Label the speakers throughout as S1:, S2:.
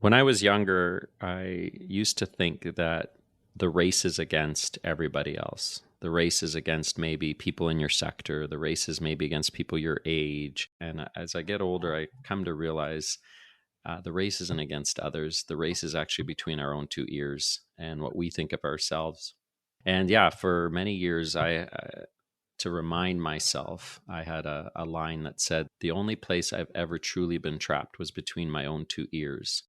S1: When I was younger, I used to think that the race is against everybody else. The race is against maybe people in your sector. The race is maybe against people your age. And as I get older, I come to realize the race isn't against others. The race is actually between our own two ears and what we think of ourselves. And yeah, for many years, to remind myself, I had a line that said, the only place I've ever truly been trapped was between my own two ears.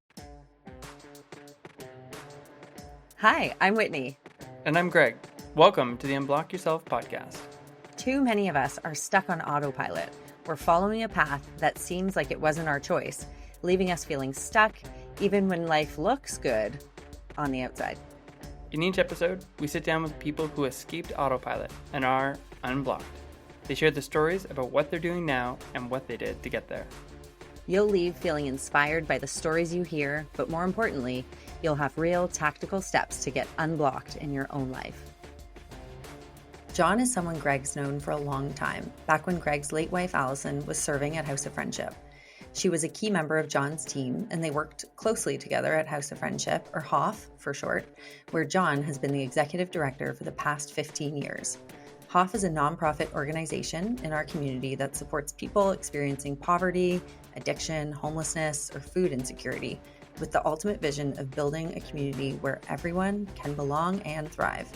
S2: Hi, I'm Whitney.
S3: And I'm Greg. Welcome to the Unblock Yourself podcast.
S2: Too many of us are stuck on autopilot. We're following a path that seems like it wasn't our choice, leaving us feeling stuck even when life looks good on the outside.
S3: In each episode, we sit down with people who escaped autopilot and are unblocked. They share the stories about what they're doing now and what they did to get there.
S2: You'll leave feeling inspired by the stories you hear, but more importantly, you'll have real tactical steps to get unblocked in your own life. John is someone Greg's known for a long time, back when Greg's late wife Allison was serving at House of Friendship. She was a key member of John's team, and they worked closely together at House of Friendship, or HOF for short, where John has been the executive director for the past 15 years. HOF is a nonprofit organization in our community that supports people experiencing poverty, addiction, homelessness, or food insecurity, with the ultimate vision of building a community where everyone can belong and thrive.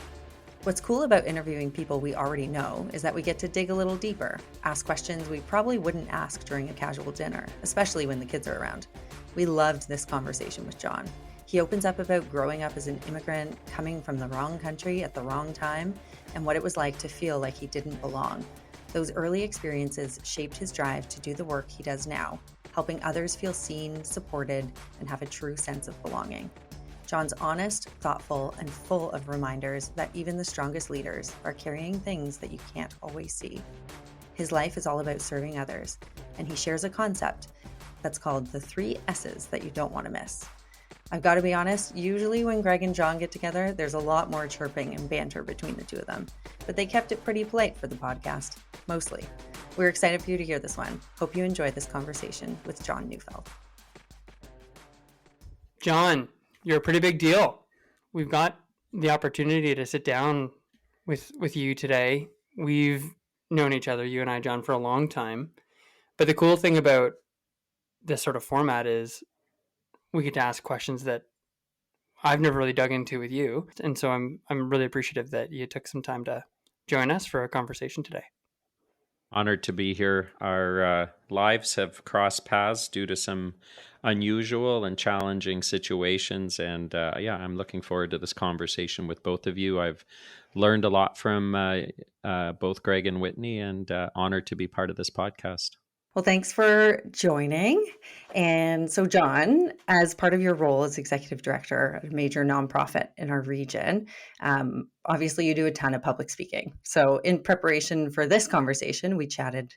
S2: What's cool about interviewing people we already know is that we get to dig a little deeper, ask questions we probably wouldn't ask during a casual dinner, especially when the kids are around. We loved this conversation with John. He opens up about growing up as an immigrant, coming from the wrong country at the wrong time, and what it was like to feel like he didn't belong. Those early experiences shaped his drive to do the work he does now, helping others feel seen, supported, and have a true sense of belonging. John's honest, thoughtful, and full of reminders that even the strongest leaders are carrying things that you can't always see. His life is all about serving others, and he shares a concept that's called the 3 S's that you don't want to miss. I've got to be honest, usually when Greg and John get together, there's a lot more chirping and banter between the two of them, but they kept it pretty polite for the podcast, mostly. We're excited for you to hear this one. Hope you enjoy this conversation with John Neufeld.
S3: John, you're a pretty big deal. We've got the opportunity to sit down with you today. We've known each other, you and I, John, for a long time. But the cool thing about this sort of format is we get to ask questions that I've never really dug into with you. And so I'm really appreciative that you took some time to join us for a conversation today.
S1: Honored to be here. Our lives have crossed paths due to some unusual and challenging situations. And I'm looking forward to this conversation with both of you. I've learned a lot from both Greg and Whitney, and honored to be part of this podcast.
S2: Well, thanks for joining. And so, John, as part of your role as executive director of a major nonprofit in our region, obviously you do a ton of public speaking. So in preparation for this conversation, we chatted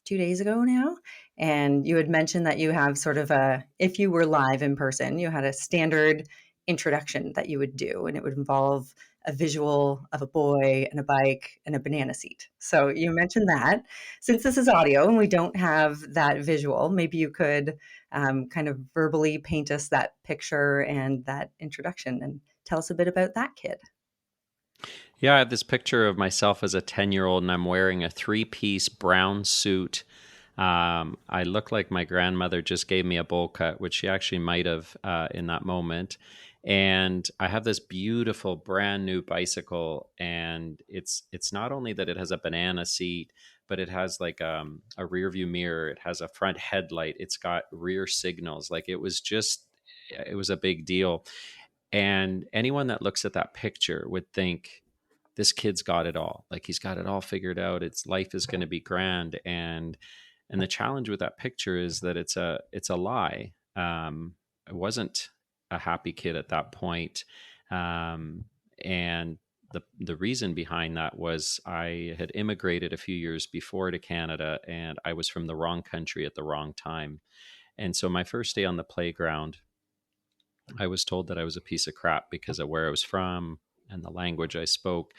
S2: 2 days ago now, and you had mentioned that you have sort of if you were live in person, you had a standard introduction that you would do, and it would involve a visual of a boy and a bike and a banana seat. So you mentioned that. Since this is audio and we don't have that visual, maybe you could kind of verbally paint us that picture and that introduction and tell us a bit about that kid.
S1: Yeah, I have this picture of myself as a 10-year-old, and I'm wearing a 3-piece brown suit. I look like my grandmother just gave me a bowl cut, which she actually might have in that moment. And I have this beautiful brand new bicycle, and it's not only that it has a banana seat, but it has like a rear view mirror. It has a front headlight. It's got rear signals. Like it was a big deal. And anyone that looks at that picture would think, this kid's got it all. Like he's got it all figured out. Its life is going to be grand. And the challenge with that picture is that it's a lie. I wasn't a happy kid at that point. And the reason behind that was I had immigrated a few years before to Canada, and I was from the wrong country at the wrong time. And so my first day on the playground, I was told that I was a piece of crap because of where I was from and the language I spoke.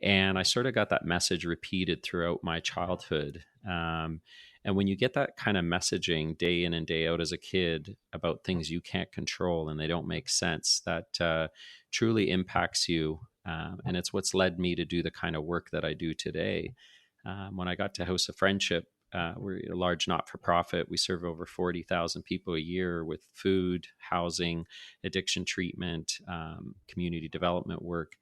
S1: And I sort of got that message repeated throughout my childhood. And when you get that kind of messaging day in and day out as a kid about things you can't control and they don't make sense, that truly impacts you. And it's what's led me to do the kind of work that I do today. When I got to House of Friendship, we're a large not for profit. We serve over 40,000 people a year with food, housing, addiction treatment, community development work.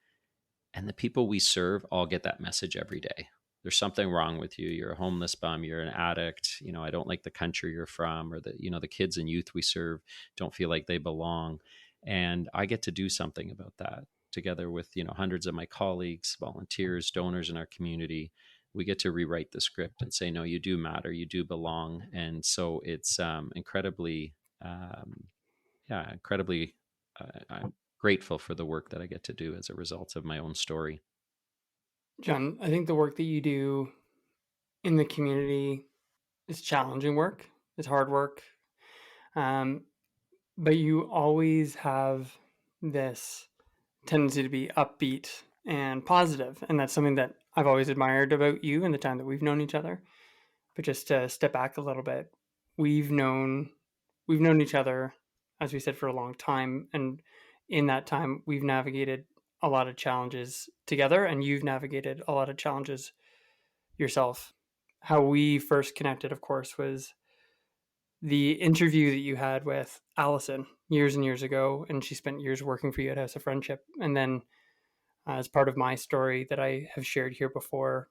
S1: And the people we serve all get that message every day. There's something wrong with you. You're a homeless bum. You're an addict. I don't like the country you're from, or the kids and youth we serve don't feel like they belong. And I get to do something about that together with, hundreds of my colleagues, volunteers, donors in our community. We get to rewrite the script and say, no, you do matter. You do belong. And so it's um, incredibly, I'm grateful for the work that I get to do as a result of my own story.
S3: John, I think the work that you do in the community is challenging work, it's hard work, um, but you always have this tendency to be upbeat and positive, and that's something that I've always admired about you in the time that we've known each other. But just to step back a little bit, we've known we've known each other, as we said, for a long time, and in that time we've navigated a lot of challenges together, and you've navigated a lot of challenges yourself. How we first connected, of course, was the interview that you had with Allison years and years ago, and she spent years working for you at House of Friendship. And then, as part of my story that I have shared here before,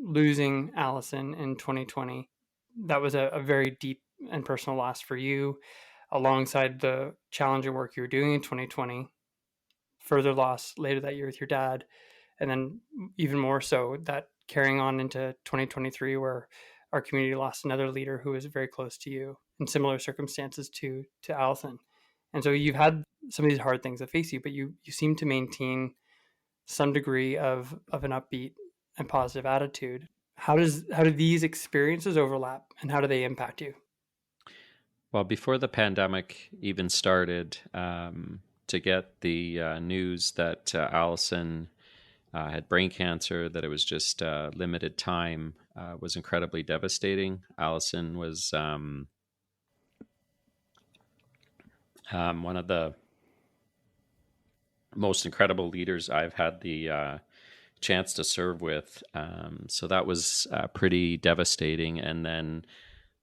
S3: losing Allison in 2020, that was a very deep and personal loss for you, alongside the challenging work you were doing in 2020. Further loss later that year with your dad, and then even more so that carrying on into 2023, where our community lost another leader who was very close to you in similar circumstances to Allison. And so you've had some of these hard things that face you, but you seem to maintain some degree of an upbeat and positive attitude. How do these experiences overlap, and how do they impact you?
S1: Well, before the pandemic even started, to get the news that Allison had brain cancer, that it was just limited time, was incredibly devastating. Allison was one of the most incredible leaders I've had the chance to serve with. So that was pretty devastating. And then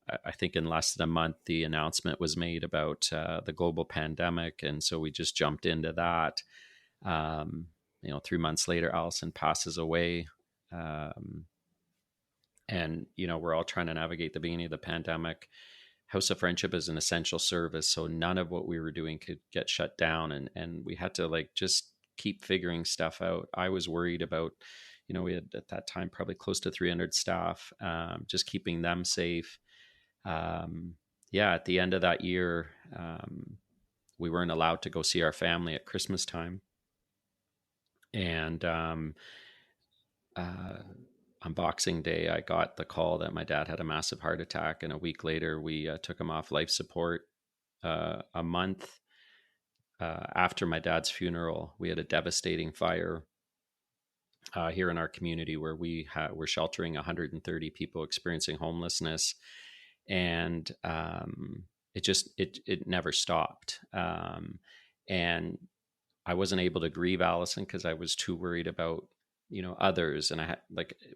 S1: I think in less than a month, the announcement was made about the global pandemic. And so we just jumped into that. 3 months later, Allison passes away. Um, and, we're all trying to navigate the beginning of the pandemic. House of Friendship is an essential service. So none of what we were doing could get shut down. And we had to just keep figuring stuff out. I was worried about, we had at that time probably close to 300 staff, just keeping them safe. At the end of that year, we weren't allowed to go see our family at Christmas time. And on Boxing Day, I got the call that my dad had a massive heart attack. And a week later, we took him off life support. A month after my dad's funeral, we had a devastating fire here in our community where we're sheltering 130 people experiencing homelessness. And it never stopped. And I wasn't able to grieve Allison because I was too worried about others. And I had,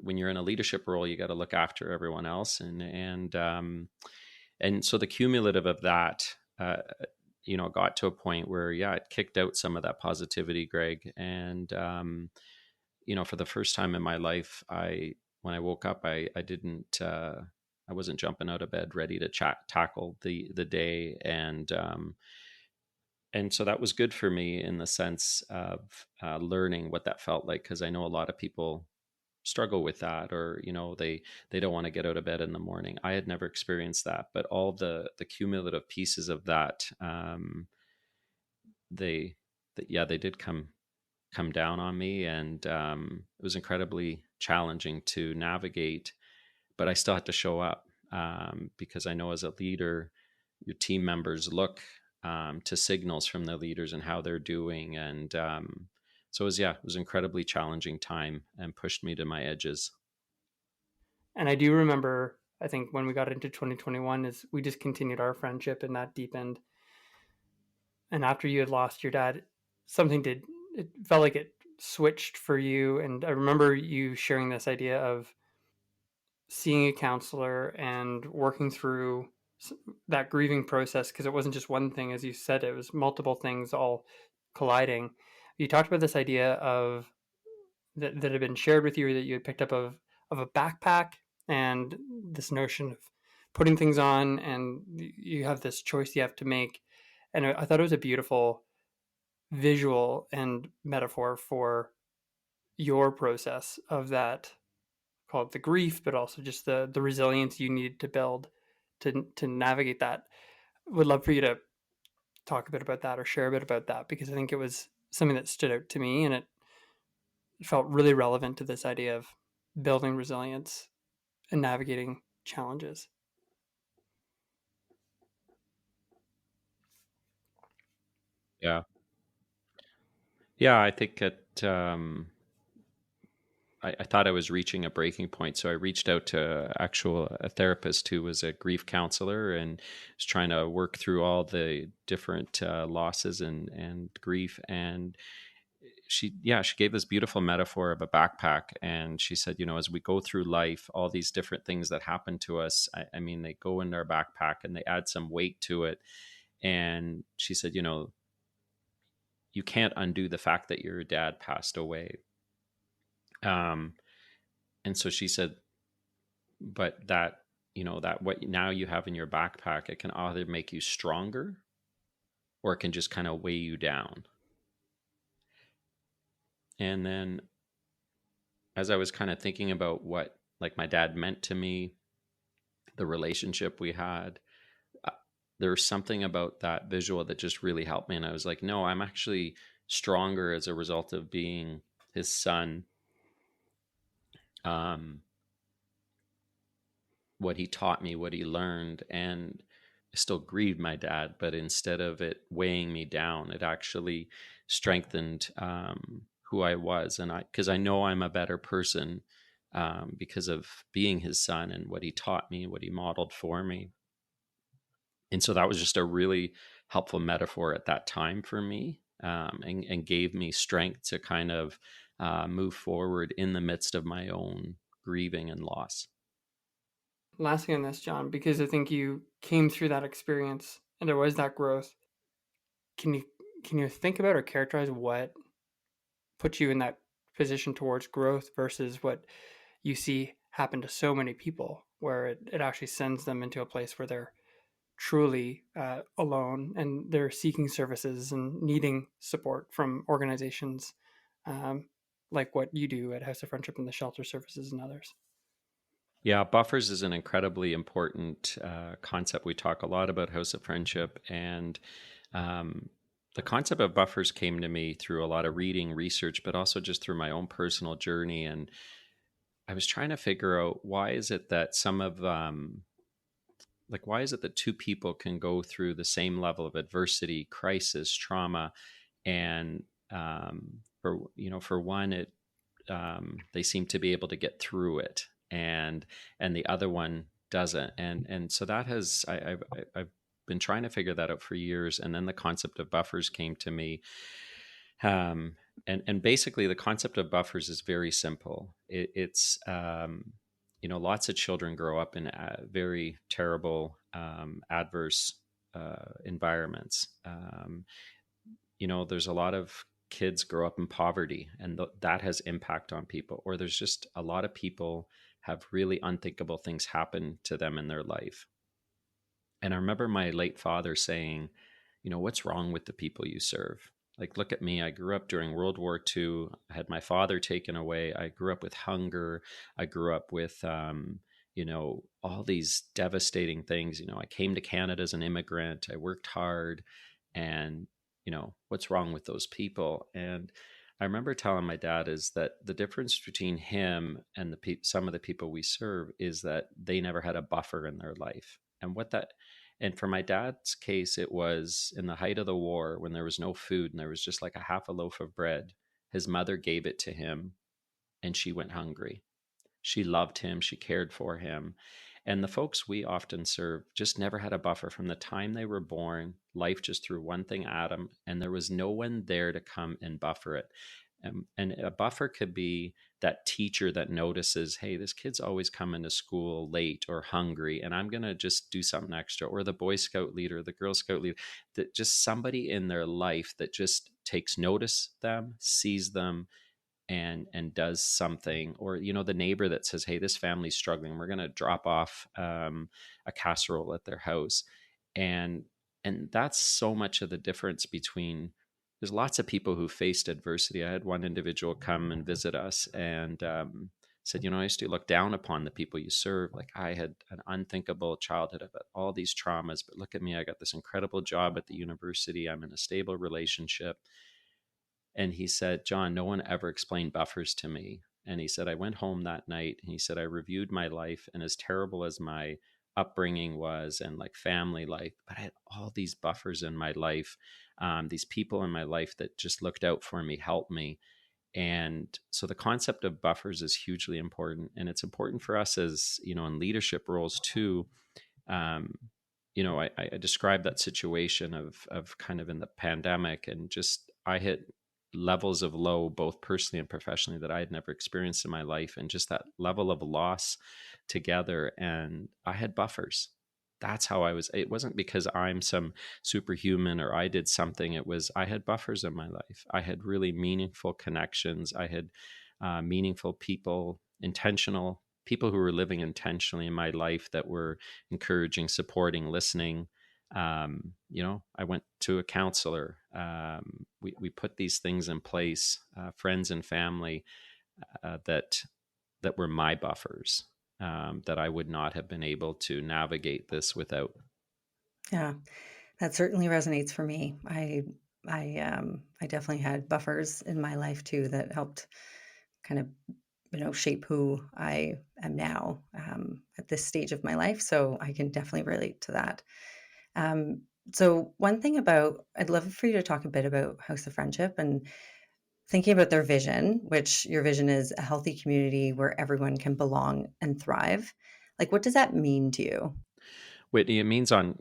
S1: when you're in a leadership role, you got to look after everyone else. And so the cumulative of that, got to a point where it kicked out some of that positivity, Greg. And for the first time in my life, when I woke up, I didn't. I wasn't jumping out of bed ready to tackle the day, and so that was good for me in the sense of learning what that felt like, because I know a lot of people struggle with that, or they don't want to get out of bed in the morning. I had never experienced that, but all the cumulative pieces of that, they they did come down on me, and it was incredibly challenging to navigate. But I still had to show up, because I know as a leader, your team members look to signals from the leaders and how they're doing. And so it was incredibly challenging time and pushed me to my edges.
S3: And I do remember I think when we got into 2021 is we just continued our friendship and that deepened. And after you had lost your dad, something did, it felt like it switched for you. And I remember you sharing this idea of seeing a counselor and working through that grieving process, because it wasn't just one thing, as you said, it was multiple things all colliding. You talked about this idea of that had been shared with you, or that you had picked up of a backpack, and this notion of putting things on, and you have this choice you have to make. And I thought it was a beautiful visual and metaphor for your process of that, call it the grief, but also just the resilience you need to build to navigate that. Would love for you to talk a bit about that or share a bit about that, because I think it was something that stood out to me, and it felt really relevant to this idea of building resilience and navigating challenges.
S1: Yeah. Yeah, I think I thought I was reaching a breaking point, so I reached out to a therapist who was a grief counselor and was trying to work through all the different losses and grief. And she gave this beautiful metaphor of a backpack, and she said, as we go through life, all these different things that happen to us, I mean, they go in our backpack and they add some weight to it. And she said, you can't undo the fact that your dad passed away. Um, and so she said, but that what now you have in your backpack, it can either make you stronger or it can just kind of weigh you down. And then as I was kind of thinking about what like my dad meant to me, the relationship we had, uh, there was something about that visual that just really helped me. And I was like, no, I'm actually stronger as a result of being his son. um, what he taught me, what he learned. And I still grieved my dad, but instead of it weighing me down, it actually strengthened who I was. And because I know I'm a better person because of being his son and what he taught me, what he modeled for me. And so that was just a really helpful metaphor at that time for me, and gave me strength to kind of move forward in the midst of my own grieving and loss.
S3: Last thing on this, John, because I think you came through that experience and there was that growth. Can you can you think about or characterize what put you in that position towards growth versus what you see happen to so many people, where it actually sends them into a place where they're truly alone and they're seeking services and needing support from organizations, um, like what you do at House of Friendship and the shelter services and others.
S1: Yeah, buffers is an incredibly important concept. We talk a lot about House of Friendship, and um, the concept of buffers came to me through a lot of reading, research, but also just through my own personal journey. And I was trying to figure out why is it that why is it that two people can go through the same level of adversity, crisis, trauma, and for one, they seem to be able to get through it, and the other one doesn't. And so that has I've been trying to figure that out for years. And then the concept of buffers came to me. um, and basically the concept of buffers is very simple. It's lots of children grow up in very terrible, adverse environments. There's a lot of kids grow up in poverty, and that has impact on people. Or there's just a lot of people have really unthinkable things happen to them in their life. And I remember my late father saying, what's wrong with the people you serve? Like, look at me. I grew up during World War II. I had my father taken away. I grew up with hunger. I grew up with, all these devastating things. I came to Canada as an immigrant. I worked hard. And, what's wrong with those people? And I remember telling my dad is that the difference between him and some of the people we serve is that they never had a buffer in their life. And for my dad's case, it was in the height of the war when there was no food and there was just like a half a loaf of bread. His mother gave it to him and she went hungry. She loved him, she cared for him. And the folks we often serve just never had a buffer from the time they were born. Life just threw one thing at them, and there was no one there to come and buffer it. And a buffer could be that teacher that notices, hey, this kid's always coming to school late or hungry, and I'm going to just do something extra. Or the Boy Scout leader, the Girl Scout leader, that just somebody in their life that just takes notice them, sees them, and does something. Or the neighbor that says, hey, this family's struggling, we're going to drop off a casserole at their house. And and that's so much of the difference between, there's lots of people who faced adversity. I had one individual come and visit us and said, I used to look down upon the people you serve. Like, I had an unthinkable childhood. I've had all these traumas, but look at me, I got this incredible job at the university, I'm in a stable relationship. And he said, John, no one ever explained buffers to me. And he said, I went home that night and he said, I reviewed my life, and as terrible as my upbringing was and like family life, but I had all these buffers in my life, these people in my life that just looked out for me, helped me. And so the concept of buffers is hugely important. And it's important for us as, in leadership roles too. Um, I described that situation of kind of in the pandemic, and just I hit levels of low, both personally and professionally, that I had never experienced in my life, and just that level of loss together. And I had buffers. That's how I was. It wasn't because I'm some superhuman or I did something. It was, I had buffers in my life. I had really meaningful connections. I had meaningful people, intentional people who were living intentionally in my life, that were encouraging, supporting, listening. I went to a counselor. We put these things in place, friends and family, that were my buffers, that I would not have been able to navigate this without.
S2: Yeah, that certainly resonates for me. I definitely had buffers in my life too that helped kind of shape who I am now at this stage of my life. So I can definitely relate to that. Um, so one thing about, I'd love for you to talk a bit about House of Friendship and thinking about their vision, which your vision is a healthy community where everyone can belong and thrive. Like, what does that mean to you?
S1: Whitney, it means on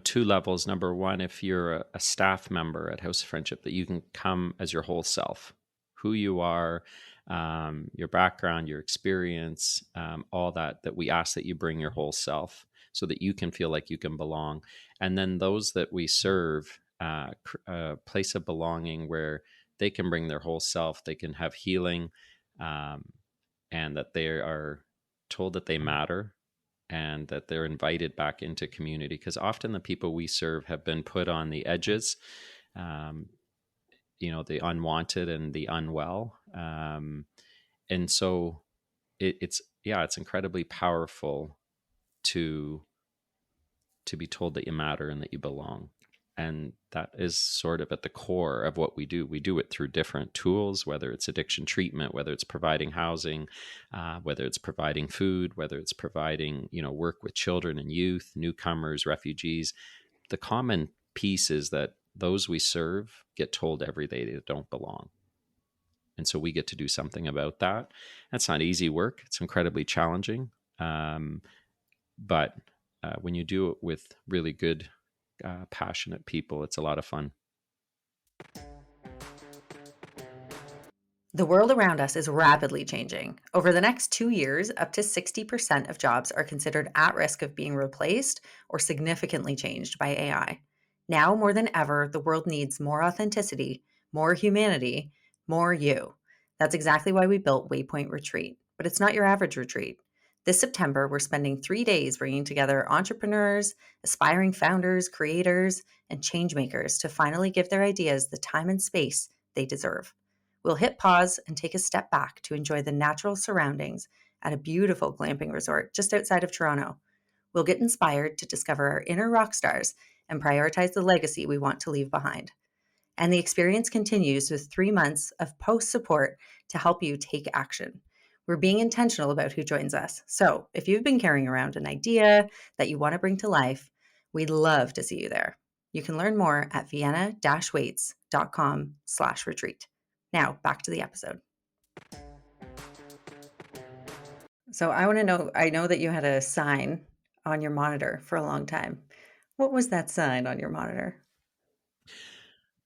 S1: two levels. Number one, if you're a staff member at House of Friendship, that you can come as your whole self, who you are, your background, your experience, all that we ask that you bring your whole self, so that you can feel like you can belong. And then those that we serve, a place of belonging where they can bring their whole self, they can have healing, um, and that they are told that they matter, and that they're invited back into community. Because often the people we serve have been put on the edges, um, the unwanted and the unwell. And so it's incredibly powerful to be told that you matter and that you belong. And that is sort of at the core of what we do. We do it through different tools, whether it's addiction treatment, whether it's providing housing, whether it's providing food, whether it's providing, work with children and youth, newcomers, refugees. The common piece is that those we serve get told every day they don't belong. And so we get to do something about that. That's not easy work. It's incredibly challenging. But when you do it with really good, passionate people, it's a lot of fun.
S2: The world around us is rapidly changing. Over the next 2 years, up to 60% of jobs are considered at risk of being replaced or significantly changed by AI. Now more than ever, the world needs more authenticity, more humanity, more you. That's exactly why we built Waypoint Retreat. But it's not your average retreat. This September, we're spending 3 days bringing together entrepreneurs, aspiring founders, creators, and changemakers to finally give their ideas the time and space they deserve. We'll hit pause and take a step back to enjoy the natural surroundings at a beautiful glamping resort just outside of Toronto. We'll get inspired to discover our inner rock stars and prioritize the legacy we want to leave behind. And the experience continues with 3 months of post support to help you take action. We're being intentional about who joins us. So if you've been carrying around an idea that you want to bring to life, we'd love to see you there. You can learn more at vienna-waits.com/retreat. Now back to the episode. So I want to know, I know that you had a sign on your monitor for a long time. What was that sign on your monitor?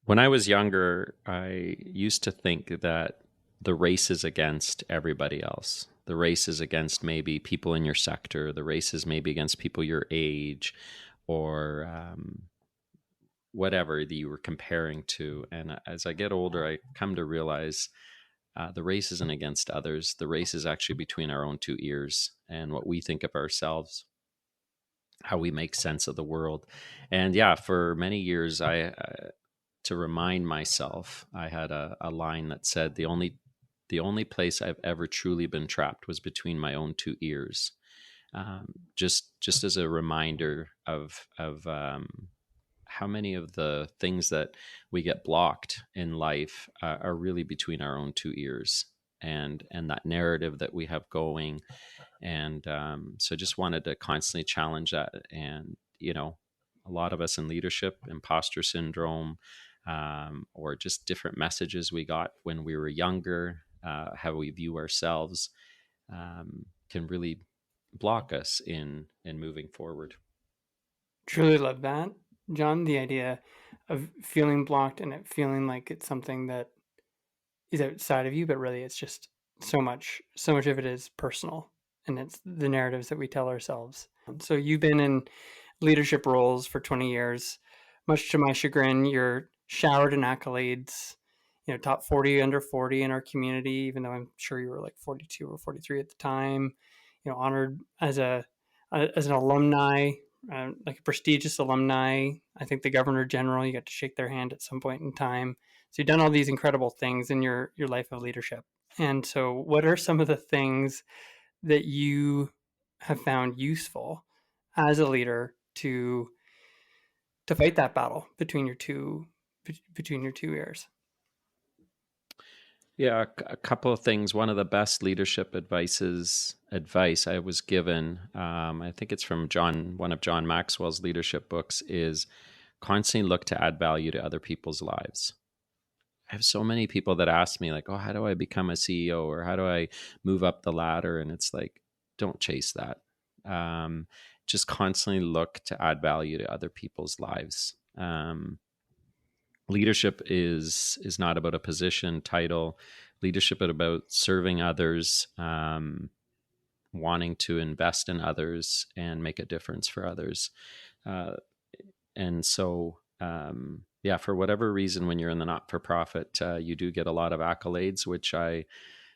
S1: When I was younger, I used to think that the race is against everybody else. The race is against maybe people in your sector. The race is maybe against people your age, or whatever that you were comparing to. And as I get older, I come to realize the race isn't against others. The race is actually between our own two ears and what we think of ourselves, how we make sense of the world. And yeah, for many years, to remind myself, I had a line that said, the only place I've ever truly been trapped was between my own two ears. Just as a reminder of how many of the things that we get blocked in life are really between our own two ears, and that narrative that we have going. And so just wanted to constantly challenge that. And a lot of us in leadership, imposter syndrome, or just different messages we got when we were younger, how we view ourselves, can really block us in moving forward.
S3: Truly love that, John. The idea of feeling blocked and it feeling like it's something that is outside of you, but really it's just so much of it is personal, and it's the narratives that we tell ourselves. So you've been in leadership roles for 20 years. Much to my chagrin, you're showered in accolades. Top 40 under 40 in our community, even though I'm sure you were like 42 or 43 at the time. Honored as an alumni, like a prestigious alumni. I think the governor general, you got to shake their hand at some point in time. So you've done all these incredible things in your life of leadership. And so, what are some of the things that you have found useful as a leader to fight that battle between your two ears?
S1: Yeah, a couple of things. One of the best leadership advice I was given, I think it's from one of John Maxwell's leadership books, is constantly look to add value to other people's lives. I have so many people that ask me, like, "Oh, how do I become a CEO, or how do I move up the ladder?" And it's like, don't chase that. Um, just constantly look to add value to other people's lives. Leadership is not about a position title. Leadership is about serving others, wanting to invest in others and make a difference for others. uh, and so yeah, for whatever reason, when you're in the not-for-profit, you do get a lot of accolades, which I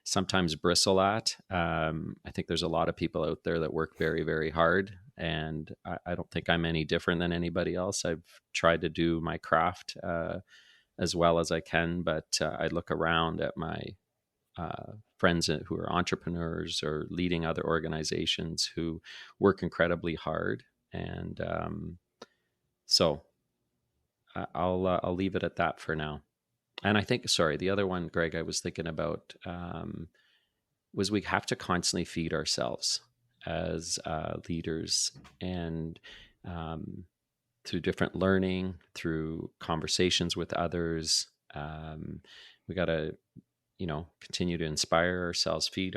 S1: sometimes bristle at. I think there's a lot of people out there that work very, very hard, and I don't think I'm any different than anybody else. I've tried to do my craft as well as I can, but I look around at my friends who are entrepreneurs or leading other organizations who work incredibly hard, and so I'll leave it at that for now. And I think, sorry, the other one, Greg, I was thinking about was we have to constantly feed ourselves as leaders, and through different learning, through conversations with others. We got to, continue to inspire ourselves, feed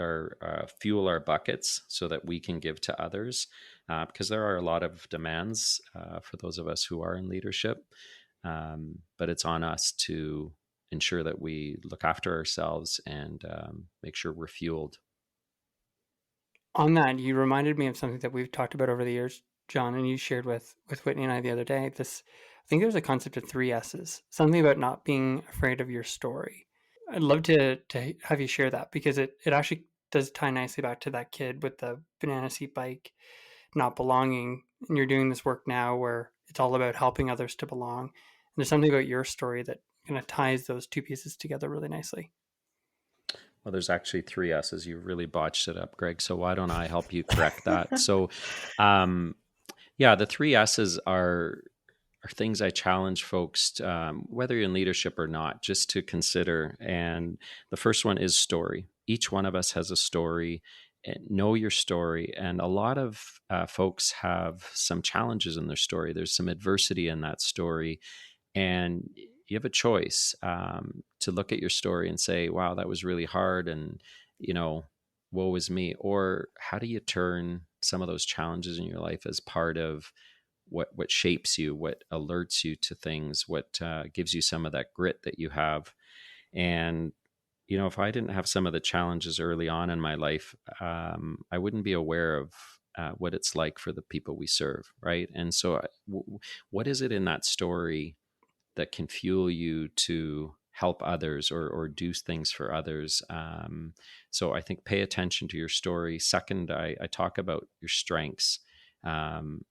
S1: fuel our buckets so that we can give to others, because there are a lot of demands for those of us who are in leadership. But it's on us to ensure that we look after ourselves and make sure we're fueled.
S3: On that, you reminded me of something that we've talked about over the years, John, and you shared with Whitney and I the other day. I think there's a concept of three S's, something about not being afraid of your story. I'd love to have you share that, because it actually does tie nicely back to that kid with the banana seat bike not belonging. And you're doing this work now where it's all about helping others to belong. And there's something about your story that kind of ties those two pieces together really nicely.
S1: Well, there's actually three S's. You really botched it up, Greg. So why don't I help you correct that? So, um, yeah, the three S's are things I challenge folks, whether you're in leadership or not, just to consider. And the first one is story. Each one of us has a story. Know your story. And a lot of folks have some challenges in their story. There's some adversity in that story. And you have a choice to look at your story and say, wow, that was really hard. And, you know, woe is me? Or how do you turn some of those challenges in your life as part of what shapes you, what alerts you to things, what gives you some of that grit that you have? And if I didn't have some of the challenges early on in my life, I wouldn't be aware of what it's like for the people we serve, right? And so, what is it in that story that can fuel you to help others or do things for others? So I think pay attention to your story. Second, I talk about your strengths. Um,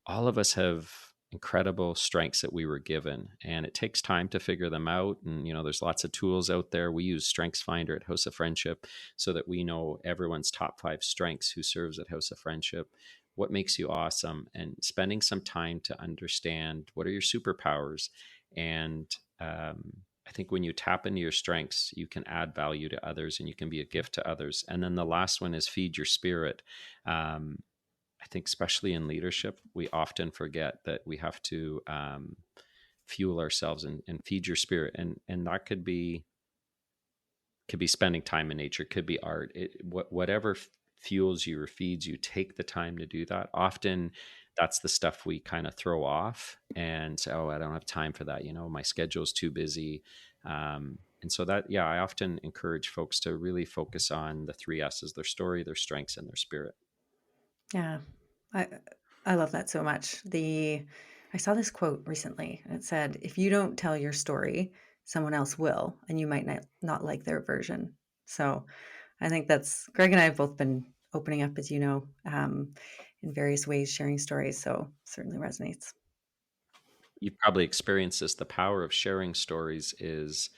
S1: all of us have incredible strengths that we were given, and it takes time to figure them out. And there's lots of tools out there. We use Strengths Finder at House of Friendship so that we know everyone's top 5 strengths who serves at House of Friendship, what makes you awesome, and spending some time to understand what are your superpowers. And I think when you tap into your strengths, you can add value to others and you can be a gift to others. And then the last one is feed your spirit. I think especially in leadership, we often forget that we have to fuel ourselves and feed your spirit. And that could be spending time in nature, could be art, whatever fuels you or feeds you. Take the time to do that. Often that's the stuff we kind of throw off and say, oh, I don't have time for that, my schedule's too busy. And so that, yeah, I often encourage folks to really focus on the 3 S's: their story, their strengths, and their spirit.
S2: Yeah, I I love that so much. I saw this quote recently, and it said, "If you don't tell your story, someone else will, and you might not like their version." So, I think that's Greg and I have both been opening up, as you know, in various ways, sharing stories. So, certainly resonates.
S1: You've probably experienced this. The power of sharing stories is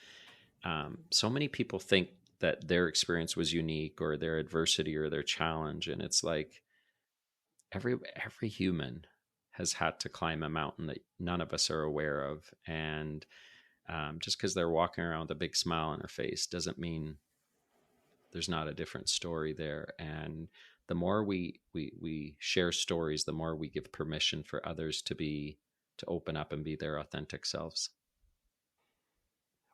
S1: so many people think that their experience was unique or their adversity or their challenge. And it's like every human has had to climb a mountain that none of us are aware of. And just because they're walking around with a big smile on their face doesn't mean there's not a different story there. And the more we share stories, the more we give permission for others to open up and be their authentic selves.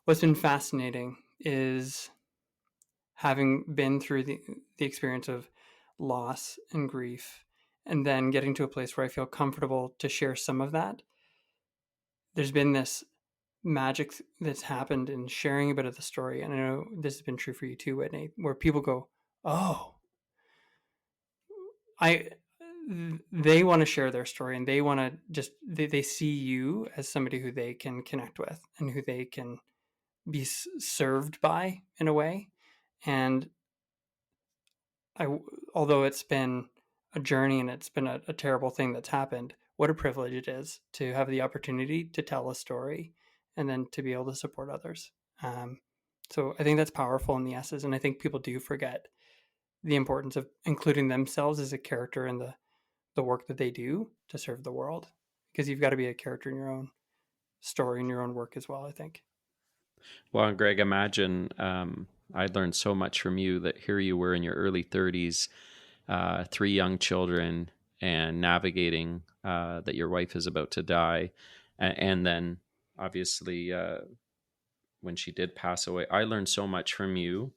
S3: What's been fascinating is having been through the experience of loss and grief, and then getting to a place where I feel comfortable to share some of that. There's been this magic that's happened in sharing a bit of the story. And I know this has been true for you too, Whitney, where people go, oh, they want to share their story, and they want to they see you as somebody who they can connect with and who they can be served by in a way. And although it's been a journey and it's been a terrible thing that's happened, what a privilege it is to have the opportunity to tell a story and then to be able to support others. So I think that's powerful in the S's, and I think people do forget the importance of including themselves as a character in the work that they do to serve the world, because you've got to be a character in your own story and your own work as well, I think.
S1: Well, and Greg, imagine I learned so much from you that here you were in your early 30s, 3 young children, and navigating that your wife is about to die. And then obviously, when she did pass away, I learned so much from you.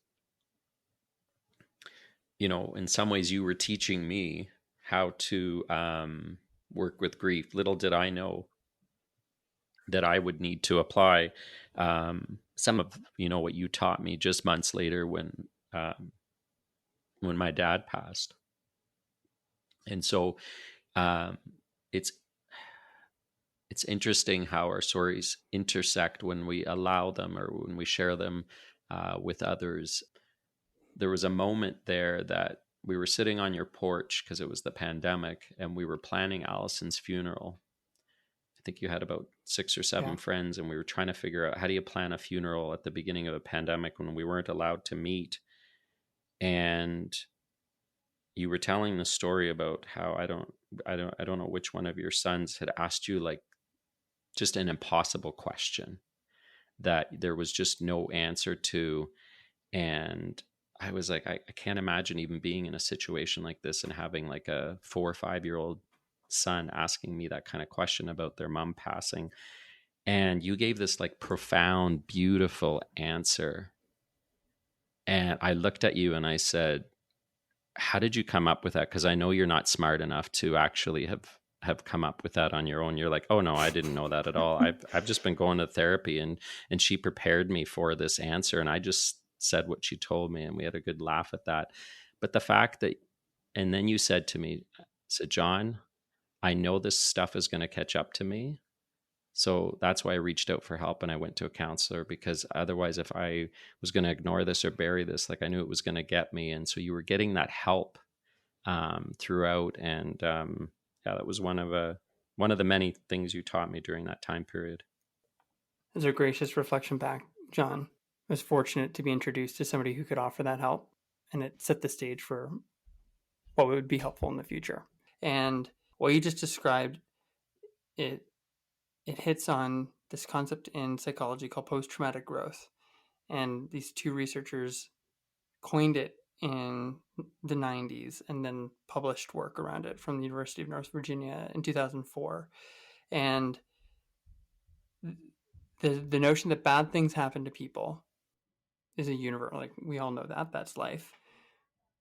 S1: In some ways, you were teaching me how to work with grief. Little did I know that I would need to apply some of what you taught me just months later when my dad passed. And so it's interesting how our stories intersect when we allow them or when we share them with others. There was a moment there that we were sitting on your porch because it was the pandemic, and we were planning Allison's funeral. I think you had about 6 or 7 friends, and we were trying to figure out, how do you plan a funeral at the beginning of a pandemic when we weren't allowed to meet? And you were telling the story about how I don't know which one of your sons had asked you like just an impossible question that there was just no answer to. And I was like, I can't imagine even being in a situation like this and having like a 4 or 5-year-old son asking me that kind of question about their mom passing. And you gave this like profound, beautiful answer. And I looked at you and I said, how did you come up with that? Because I know you're not smart enough to actually have come up with that on your own. You're like, oh no, I didn't know that at all. I've just been going to therapy, and she prepared me for this answer, and I just said what she told me, and we had a good laugh at that. But the fact that, and then you said to me, said, John, I know this stuff is going to catch up to me. So that's why I reached out for help and I went to a counselor, because otherwise, if I was going to ignore this or bury this, like I knew it was going to get me. And so you were getting that help throughout. And yeah, that was one of the many things you taught me during that time period.
S3: As a gracious reflection back, John was fortunate to be introduced to somebody who could offer that help, and it set the stage for what would be helpful in the future. And what you just described, it hits on this concept in psychology called post-traumatic growth. And these two researchers coined it in the 90s and then published work around it from the University of North Virginia in 2004. And the notion that bad things happen to people is a universe. Like, we all know that that's life.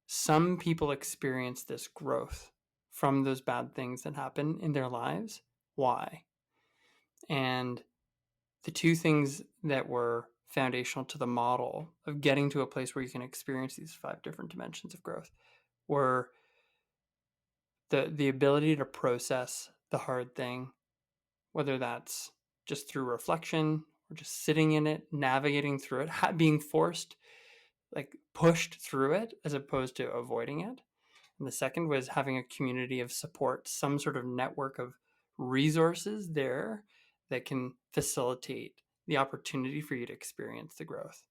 S3: Some people experience this growth from those bad things that happen in their lives. Why? And the two things that were foundational to the model of getting to a place where you can experience these 5 different dimensions of growth were the ability to process the hard thing, whether that's just through reflection or just sitting in it, navigating through it, being forced, like pushed through it as opposed to avoiding it. And the second was having a community of support, some sort of network of resources there that can facilitate the opportunity for you to experience the growth.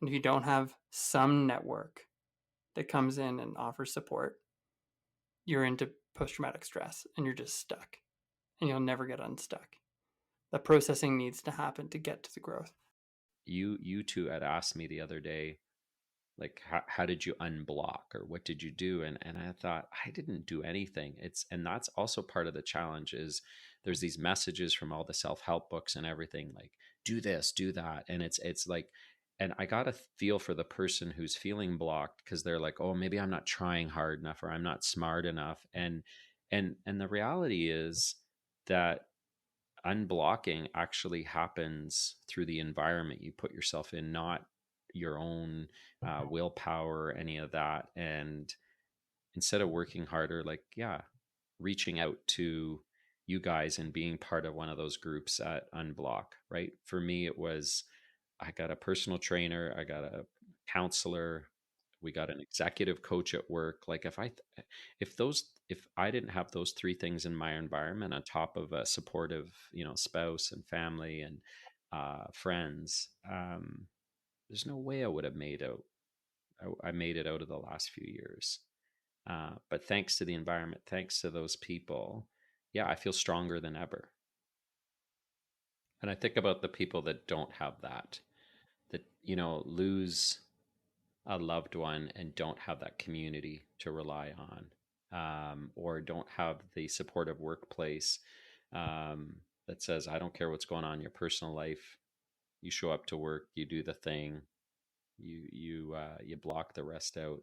S3: And if you don't have some network that comes in and offers support, you're into post-traumatic stress and you're just stuck and you'll never get unstuck. The processing needs to happen to get to the growth.
S1: You two had asked me the other day, like how did you unblock, or what did you do? And I thought, I didn't do anything. And that's also part of the challenge, is there's these messages from all the self-help books and everything, like do this, do that, and it's like, and I got a feel for the person who's feeling blocked, because they're like, oh, maybe I'm not trying hard enough, or I'm not smart enough. And the reality is that unblocking actually happens through the environment you put yourself in, not your own willpower or any of that. And instead of working harder, like, yeah, reaching out to you guys and being part of one of those groups at Unblock, right? For me, it was, I got a personal trainer, I got a counselor, we got an executive coach at work. Like if I didn't have those 3 things in my environment, on top of a supportive, spouse and family and friends, there's no way I would have made out. I made it out of the last few years. But thanks to the environment, thanks to those people, yeah, I feel stronger than ever. And I think about the people that don't have that, lose a loved one and don't have that community to rely on, or don't have the supportive workplace that says, I don't care what's going on in your personal life. You show up to work, you do the thing, you block the rest out.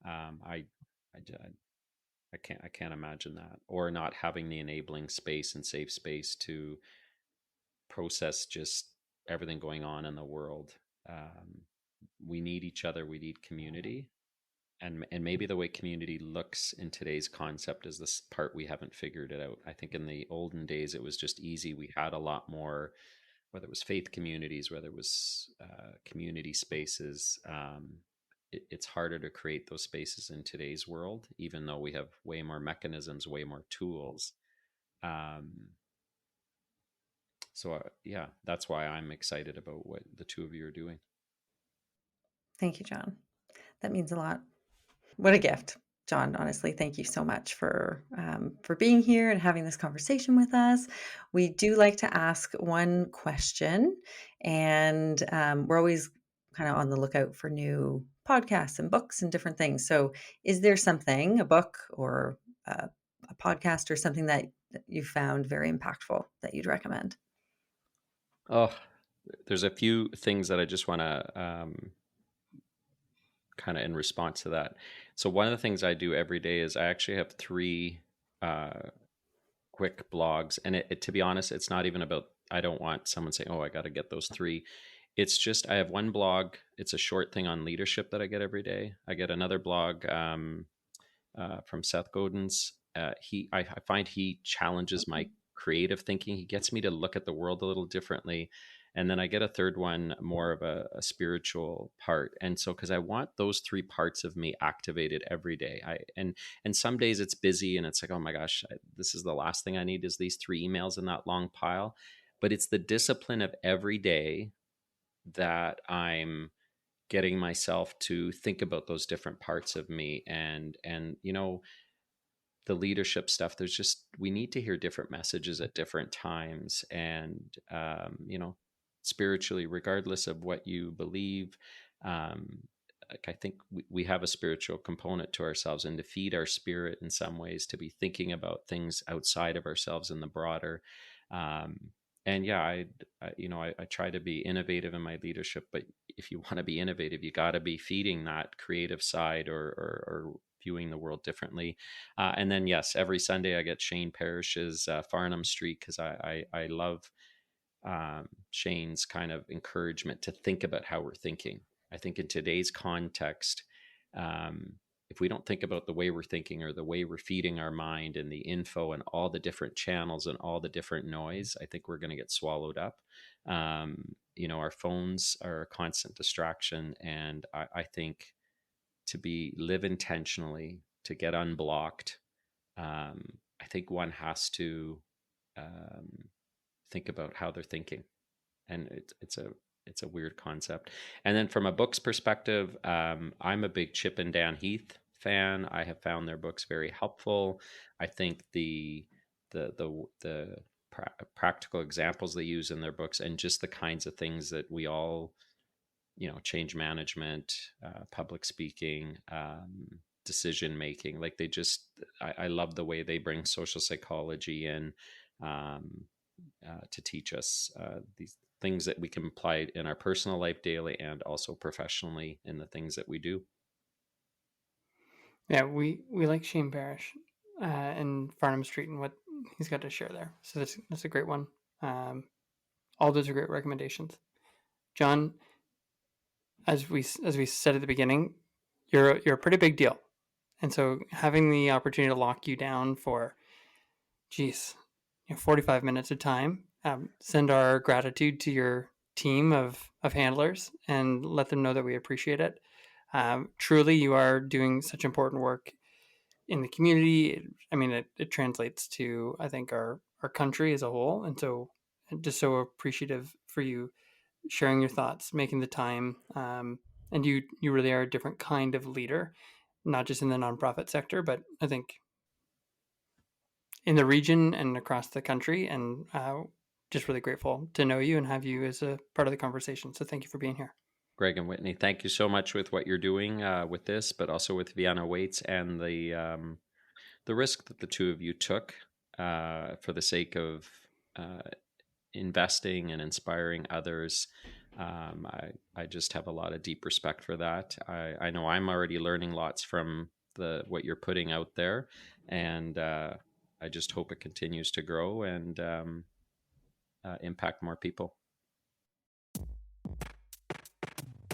S1: I, I can't imagine that, or not having the enabling space and safe space to process just everything going on in the world. We need each other. We need community, and maybe the way community looks in today's concept is this part we haven't figured it out. I think in the olden days it was just easy. We had a lot more, whether it was faith communities, whether it was community spaces. It's harder to create those spaces in today's world, even though we have way more mechanisms, way more tools. Um, so yeah, that's why I'm excited about what the two of you are doing.
S2: Thank you, John. That means a lot. What a gift, John. Honestly, thank you so much for being here and having this conversation with us. We do like to ask one question, and we're always kind of on the lookout for new podcasts and books and different things. So, is there something, a book or a podcast or something that you found very impactful that you'd recommend?
S1: Oh, there's a few things that I just want to kind of in response to that. So one of the things I do every day is I actually have three quick blogs, and to be honest, it's not even about, I don't want someone saying, oh, I got to get those three. It's just, I have one blog. It's a short thing on leadership that I get every day. I get another blog from Seth Godin's. I find he challenges my creative thinking. He gets me to look at the world a little differently. And then I get a third one, more of a spiritual part. And so, because I want those three parts of me activated every day. And some days it's busy and it's like, oh my gosh, this is the last thing I need is these three emails in that long pile. But it's the discipline of every day that I'm getting myself to think about those different parts of me. And the leadership stuff, there's just, we need to hear different messages at different times. And spiritually, regardless of what you believe, I think we have a spiritual component to ourselves, and to feed our spirit in some ways, to be thinking about things outside of ourselves in the broader. And yeah, I try to be innovative in my leadership, but if you want to be innovative, you got to be feeding that creative side, or viewing the world differently. And then, yes, every Sunday I get Shane Parrish's Farnham Street, because I love Shane's kind of encouragement to think about how we're thinking. I think in today's context, if we don't think about the way we're thinking, or the way we're feeding our mind, and the info and all the different channels and all the different noise, I think we're going to get swallowed up. Our phones are a constant distraction. And I think to live intentionally, to get unblocked, I think one has to think about how they're thinking. And it's a weird concept. And then from a book's perspective, I'm a big Chip and Dan Heath fan. I have found their books very helpful. I think the practical examples they use in their books, and just the kinds of things that we all, change management, public speaking, decision making, like I love the way they bring social psychology in, to teach us these things that we can apply in our personal life daily, and also professionally in the things that we do.
S3: Yeah, we like Shane Parrish and Farnham Street and what he's got to share there. So that's a great one. All those are great recommendations. John, as we said at the beginning, you're a pretty big deal, and so having the opportunity to lock you down for, 45 minutes of time, send our gratitude to your team of handlers and let them know that we appreciate it. Truly, you are doing such important work in the community. I mean, it translates to, I think, our country as a whole. And so just so appreciative for you sharing your thoughts, making the time. And you really are a different kind of leader, not just in the nonprofit sector, but I think in the region and across the country. And just really grateful to know you and have you as a part of the conversation. So thank you for being here.
S1: Greg and Whitney, thank you so much with what you're doing with this, but also with Vienna Waits, and the risk that the two of you took for the sake of investing and inspiring others. I just have a lot of deep respect for that. I know I'm already learning lots from what you're putting out there, and I just hope it continues to grow and impact more people.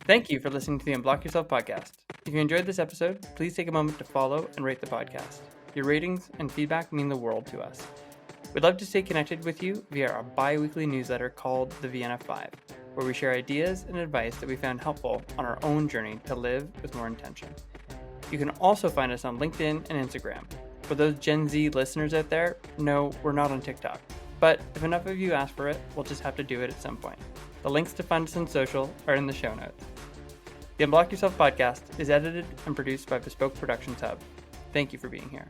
S3: Thank you for listening to the Unblock Yourself podcast. If you enjoyed this episode, please take a moment to follow and rate the podcast. Your ratings and feedback mean the world to us. We'd love to stay connected with you via our bi-weekly newsletter called The Vienna 5, where we share ideas and advice that we found helpful on our own journey to live with more intention. You can also find us on LinkedIn and Instagram. For those Gen Z listeners out there, no, we're not on TikTok. But if enough of you ask for it, we'll just have to do it at some point. The links to find us on social are in the show notes. The Unblock Yourself podcast is edited and produced by Bespoke Productions Hub. Thank you for being here.